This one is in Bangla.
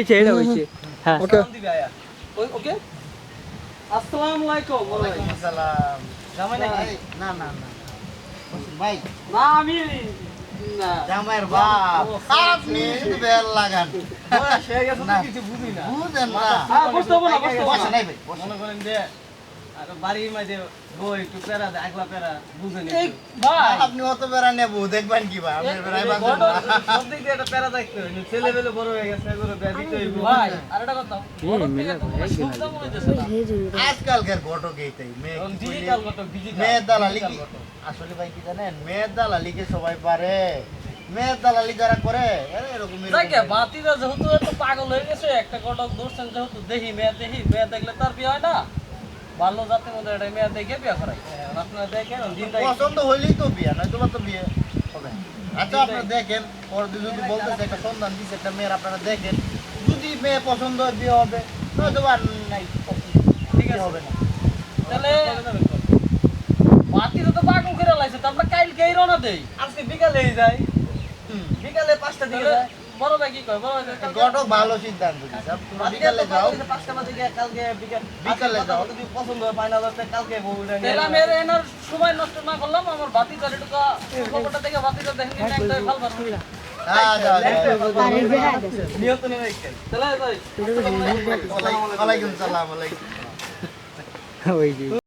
এটা হইছে হ্যাঁ ওকে ওকে আসসালামু আলাইকুম। ওয়ালাইকুম আসসালাম। জামাই নাকি? না না না ভাই না আমি না জামাইয়ের বাপ আপনি শুধু বেল লাগান বয়স হয়ে গেছে তো না। কিছু বুঝি না। বুঝেন না বসতে হবে না, বসতে হবে বসে না। নাই ভাই বসে। মনে করেন যে আর বাড়ির মাঝে বই একটু পেরা দেয়, আগলা পেরা বুঝে নি। এই ভাই আপনি অত বেড়া নেবো দেখবেন কি ভাই আপনি বেড়াই বাঁচবেন না। সব দিক দিয়ে একটা পেরা দেখতে হয়। ছেলে বেলে বড় হয়ে গেছে, এগুলো বিয়া দিতে হইব। ভাই আর একটা কথা মিলা সুবিধা মনে হইতেছে না। আজকালকার ঘটক এইটাই মেয়ে এখন কি ডিজিটাল বলে? কত ডিজিটাল মেয়ের দালালি কি আসলে ভাই কি জানেন মেয়ের দালালি কি সবাই পারে মেয়ের দালালি যারা করে আরে এরকম যাকে বাতিরা যেহেতু এত পাগল হয়ে গেছে, একটা কটক ধরছেন যেহেতু দেখি মেয়ে দেখলে তার বিয়ে হয় না। ভালো জাতের মধ্যে একটা মেয়ে দেখে বিয়ে করাই। এখন আপনারা দেখেন দিনটাই পছন্দ হইলেই তো বিয়ে নয়তো বা তো বিয়ে হবে না। আচ্ছা আপনারা দেখেন ওর যদি বলতেছে একটা সন্ধান দিচ্ছে একটা মেয়ের আপনারা দেখেন যদি মেয়ে পছন্দ হয় বিয়ে হবে নয়তো বা নাই ঠিক বিয়ে আছে। হবে না তাহলে বাতিরা তো পাগল করে লাইছে, তো আমরা কালকেই রওনা দেই। আজকে বিকালেই যাই, হুম। বিকালে 5টা দিকে তাহলে যায়। বড় ভাই কি কয়? বড় ভাই কয় কালকে ঘটক ভালো সিদ্ধান্ত দিচ্ছে তোমরা বিকালে যাও 5টা বাজে গিয়ে কালকে বিকালে যাও। যদি পছন্দ হয় ফাইনাল হচ্ছে কালকে বউটা নিয়ে তাহলে আমি এর এনার সময় নষ্ট না করলাম, আমার বাতিটা একটু খবরটা দেখে বাতিটা দেখেন নি একটা ভাল ভাল হ্যাঁ যাও যাও নিয়ত নেই রাখেন। তাহলে যাই। ওয়ালাইকুম সালাম ওয়ালাইকুম ওই যে